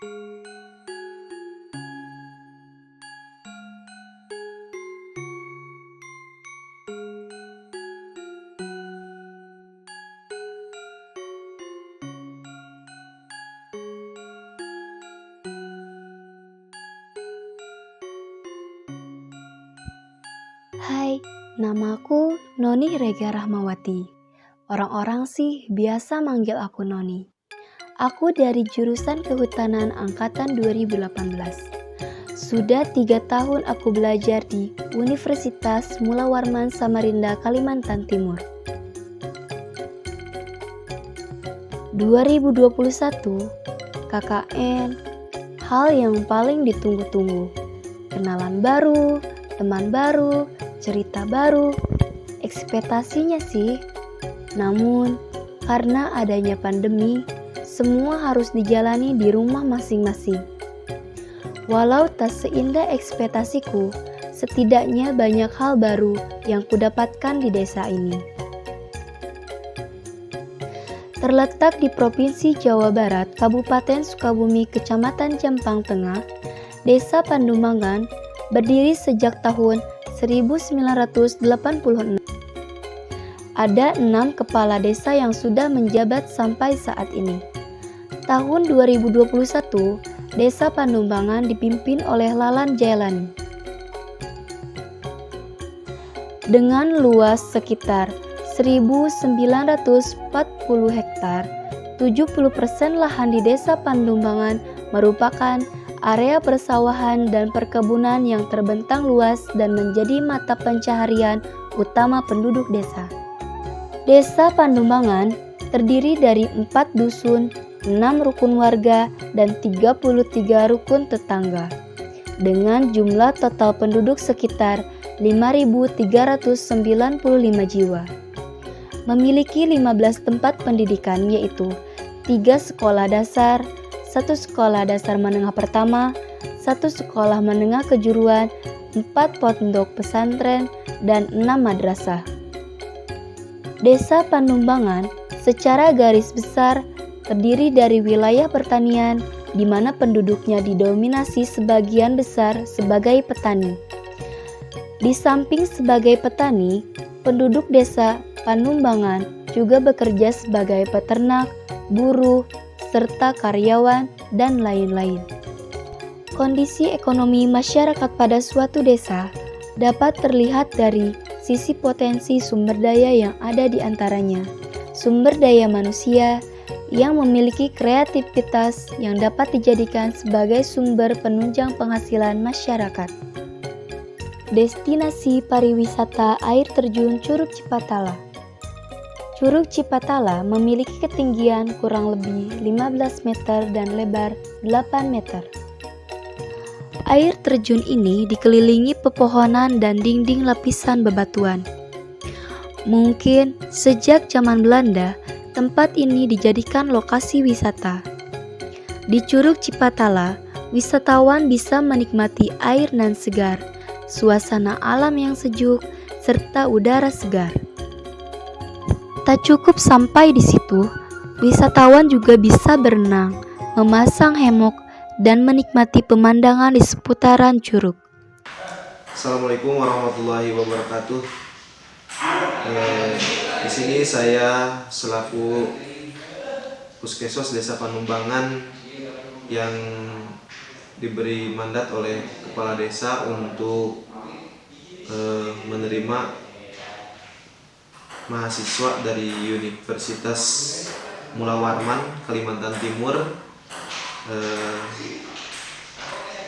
Hai, namaku Noni Rega Rahmawati. Orang-orang sih biasa manggil aku Noni. Aku dari jurusan Kehutanan Angkatan 2018. Sudah 3 tahun aku belajar di Universitas Mula Warman Samarinda, Kalimantan Timur. 2021, KKN, hal yang paling ditunggu-tunggu. Kenalan baru, teman baru, cerita baru, ekspektasinya sih. Namun, karena adanya pandemi, semua harus dijalani di rumah masing-masing. Walau tak seindah ekspektasiku, setidaknya banyak hal baru yang kudapatkan di desa ini. Terletak di Provinsi Jawa Barat, Kabupaten Sukabumi, Kecamatan Jampang Tengah, Desa Pandumbangan berdiri sejak tahun 1986. Ada 6 kepala desa yang sudah menjabat sampai saat ini. Tahun 2021, Desa Pandumbangan dipimpin oleh Lalan Jailani. Dengan luas sekitar 1.940 hektar, 70% lahan di Desa Pandumbangan merupakan area persawahan dan perkebunan yang terbentang luas dan menjadi mata pencaharian utama penduduk desa. Desa Pandumbangan terdiri dari 4 dusun, 6 rukun warga, dan 33 rukun tetangga, dengan jumlah total penduduk sekitar 5.395 jiwa. Memiliki 15 tempat pendidikan, yaitu 3 sekolah dasar, 1 sekolah dasar menengah pertama, 1 sekolah menengah kejuruan, 4 pondok pesantren, dan 6 madrasah. Desa Pandumbangan secara garis besar terdiri dari wilayah pertanian, di mana penduduknya didominasi sebagian besar sebagai petani. Di samping sebagai petani, penduduk desa Pandumbangan juga bekerja sebagai peternak, buruh, serta karyawan, dan lain-lain. Kondisi ekonomi masyarakat pada suatu desa dapat terlihat dari sisi potensi sumber daya yang ada di antaranya. Sumber daya manusia yang memiliki kreativitas yang dapat dijadikan sebagai sumber penunjang penghasilan masyarakat. Destinasi pariwisata air terjun Curug Cipatala. Curug Cipatala memiliki ketinggian kurang lebih 15 meter dan lebar 8 meter. Air terjun ini dikelilingi pepohonan dan dinding lapisan bebatuan. Mungkin sejak zaman Belanda, tempat ini dijadikan lokasi wisata. Di Curug Cipatala, wisatawan bisa menikmati air nan segar, suasana alam yang sejuk, serta udara segar. Tak cukup sampai di situ, wisatawan juga bisa berenang, memasang hemok, dan menikmati pemandangan di seputaran curug. Assalamualaikum warahmatullahi wabarakatuh. Di sini saya selaku Puskesos Desa Pandumbangan yang diberi mandat oleh kepala desa untuk menerima mahasiswa dari Universitas Mula Warman Kalimantan Timur.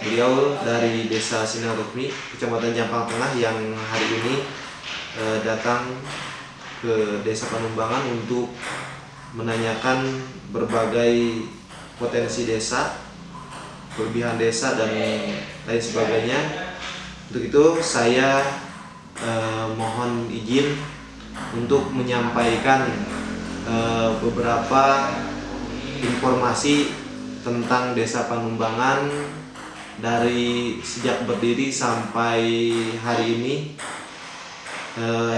Beliau dari Desa Sinarukmi, Kecamatan Jampang Tengah, yang hari ini datang ke Desa Pandumbangan untuk menanyakan berbagai potensi desa, kelebihan desa, dan lain sebagainya. Untuk itu saya mohon izin untuk menyampaikan beberapa informasi tentang Desa Pandumbangan dari sejak berdiri sampai hari ini.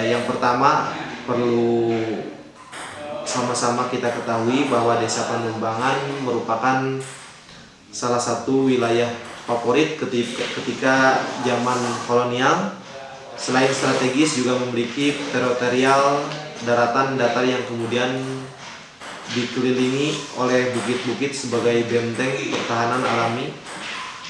Yang pertama, perlu sama-sama kita ketahui bahwa Desa Pandumbangan merupakan salah satu wilayah favorit ketika zaman kolonial. Selain strategis juga memiliki teritorial daratan datar yang kemudian dikelilingi oleh bukit-bukit sebagai benteng pertahanan alami.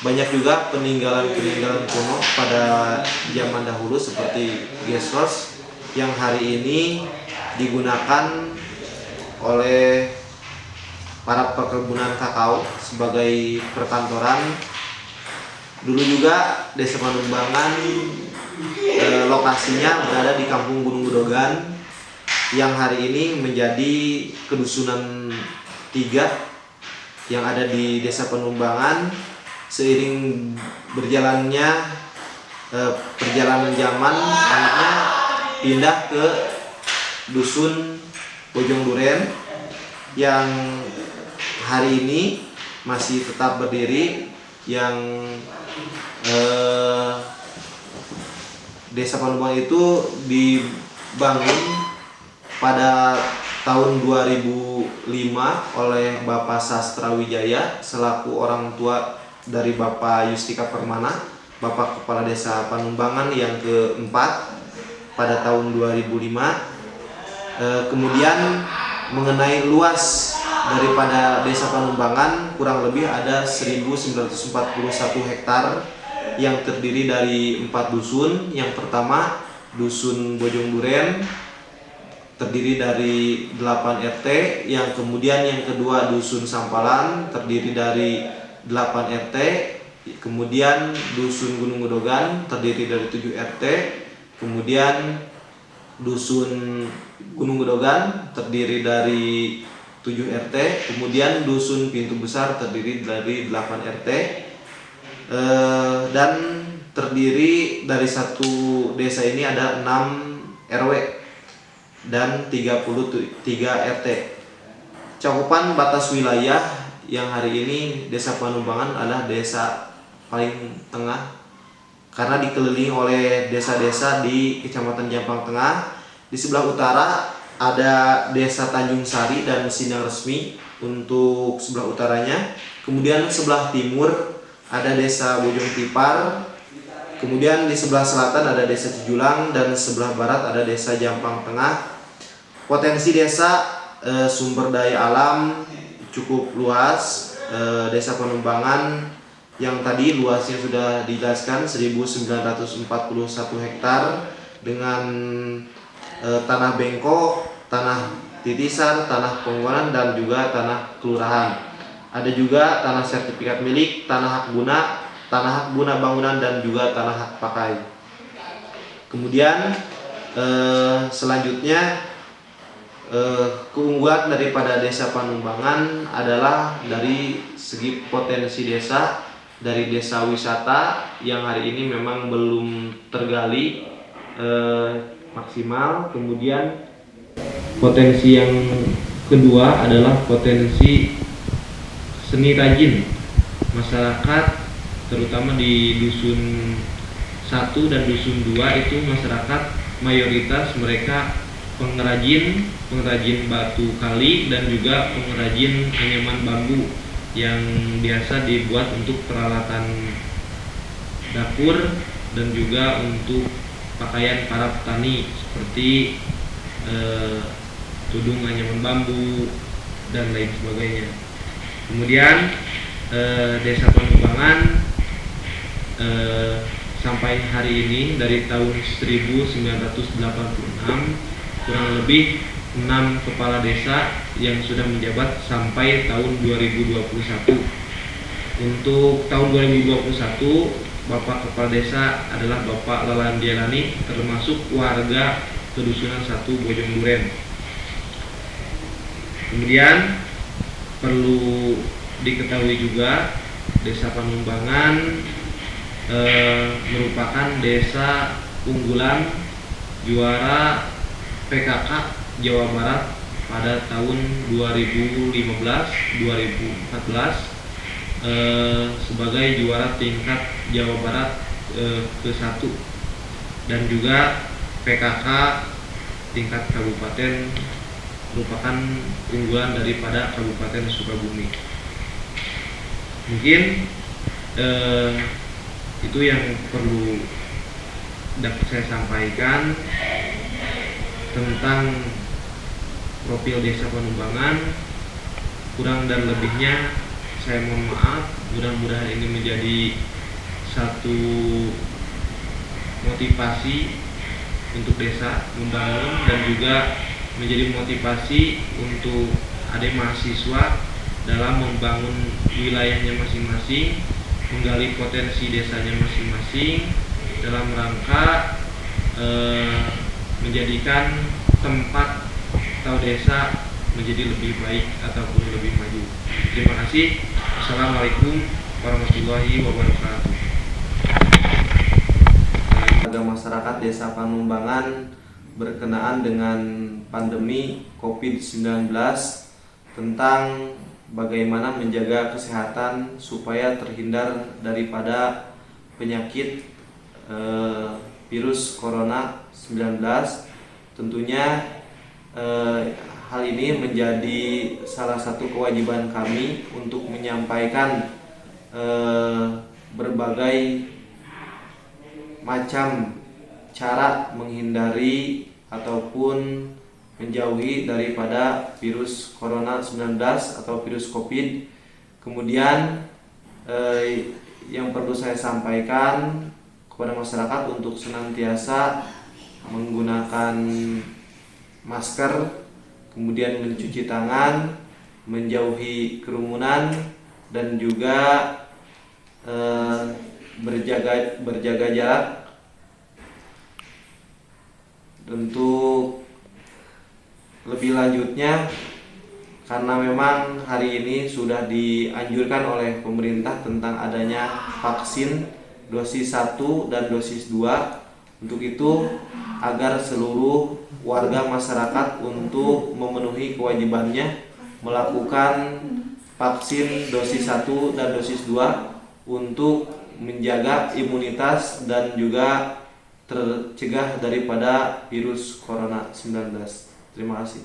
Banyak juga peninggalan-peninggalan kuno pada zaman dahulu seperti guest house yang hari ini digunakan oleh para perkebunan kakao sebagai perkantoran. Dulu juga Desa Panumbangan lokasinya berada di Kampung Gunung Gedogan yang hari ini menjadi kedusunan 3 yang ada di Desa Panumbangan. Seiring berjalannya perjalanan zaman, akhirnya pindah ke dusun Bojong Duren yang hari ini masih tetap berdiri, yang Desa Panumbangan itu dibangun pada tahun 2005 oleh Bapak Sastra Wijaya selaku orang tua dari Bapak Yustika Permana, Bapak Kepala Desa Panumbangan yang keempat pada tahun 2005. Kemudian mengenai luas daripada Desa Panumbangan kurang lebih ada 1941 hektar yang terdiri dari 4 dusun. Yang pertama Dusun Bojong Duren terdiri dari 8 RT, yang kemudian yang kedua Dusun Sampalan terdiri dari 8 RT, kemudian Dusun Gunung Gedogan terdiri dari 7 RT, kemudian Dusun Gunung Gedogan terdiri dari 7 RT, kemudian Dusun Pintu Besar terdiri dari 8 RT, dan terdiri dari satu desa ini ada 6 RW dan 33 RT. Cakupan batas wilayah yang hari ini Desa Panumbangan adalah desa paling tengah karena dikelilingi oleh desa-desa di Kecamatan Jampang Tengah. Di sebelah utara ada Desa Tanjung Sari dan Sindang Resmi untuk sebelah utaranya. Kemudian sebelah timur ada Desa Bojong Tipar. Kemudian di sebelah selatan ada Desa Cijulang dan sebelah barat ada Desa Jampang Tengah. Potensi desa sumber daya alam cukup luas. Desa Panumbangan yang tadi luasnya sudah dijelaskan 1941 hektar dengan tanah bengkok, tanah titisan, tanah penggunaan dan juga tanah kelurahan. Ada juga tanah sertifikat milik, tanah hak guna bangunan dan juga tanah hak pakai. Kemudian selanjutnya keunggulan daripada Desa Panumbangan adalah dari segi potensi desa, dari desa wisata yang hari ini memang belum tergali maksimal. Kemudian potensi yang kedua adalah potensi seni rajin masyarakat, terutama di dusun 1 dan dusun 2 itu masyarakat mayoritas mereka pengrajin batu kali dan juga pengrajin anyaman bambu yang biasa dibuat untuk peralatan dapur dan juga untuk pakaian para petani seperti tudung anyaman bambu dan lain sebagainya. Kemudian Desa Panumbangan sampai hari ini dari tahun 1986 kurang lebih 6 kepala desa yang sudah menjabat sampai tahun 2021. Untuk tahun 2021 Bapak Kepala Desa adalah Bapak Lalan Dialani, termasuk warga kedusunan 1 Bojong Duren. Kemudian perlu diketahui juga Desa Panumbangan merupakan desa unggulan juara PKK Jawa Barat pada tahun 2015-2014 sebagai juara tingkat Jawa Barat ke-1 dan juga PKK tingkat kabupaten merupakan unggulan daripada Kabupaten Sukabumi. Mungkin itu yang perlu dapat saya sampaikan tentang profil Desa Panumbangan. Kurang dan lebihnya saya mohon maaf. Mudah-mudahan ini menjadi satu motivasi untuk desa membangun, dan juga menjadi motivasi untuk adik mahasiswa dalam membangun wilayahnya masing-masing, menggali potensi desanya masing-masing dalam rangka menjadikan tempat atau desa menjadi lebih baik ataupun lebih maju. Terima kasih. Assalamualaikum warahmatullahi wabarakatuh. Warga masyarakat Desa Panumbangan berkenaan dengan pandemi COVID-19 tentang bagaimana menjaga kesehatan supaya terhindar daripada penyakit virus corona 19. Tentunya hal ini menjadi salah satu kewajiban kami untuk menyampaikan berbagai macam cara menghindari ataupun menjauhi daripada virus corona 19 atau virus COVID. Kemudian yang perlu saya sampaikan kepada masyarakat untuk senantiasa menggunakan masker, kemudian mencuci tangan, menjauhi kerumunan, dan juga berjaga jarak. Untuk lebih lanjutnya, karena memang hari ini sudah dianjurkan oleh pemerintah tentang adanya vaksin dosis 1 dan dosis 2. Untuk itu, agar seluruh warga masyarakat untuk memenuhi kewajibannya melakukan vaksin dosis 1 dan dosis 2 untuk menjaga imunitas dan juga tercegah daripada virus corona 19. Terima kasih.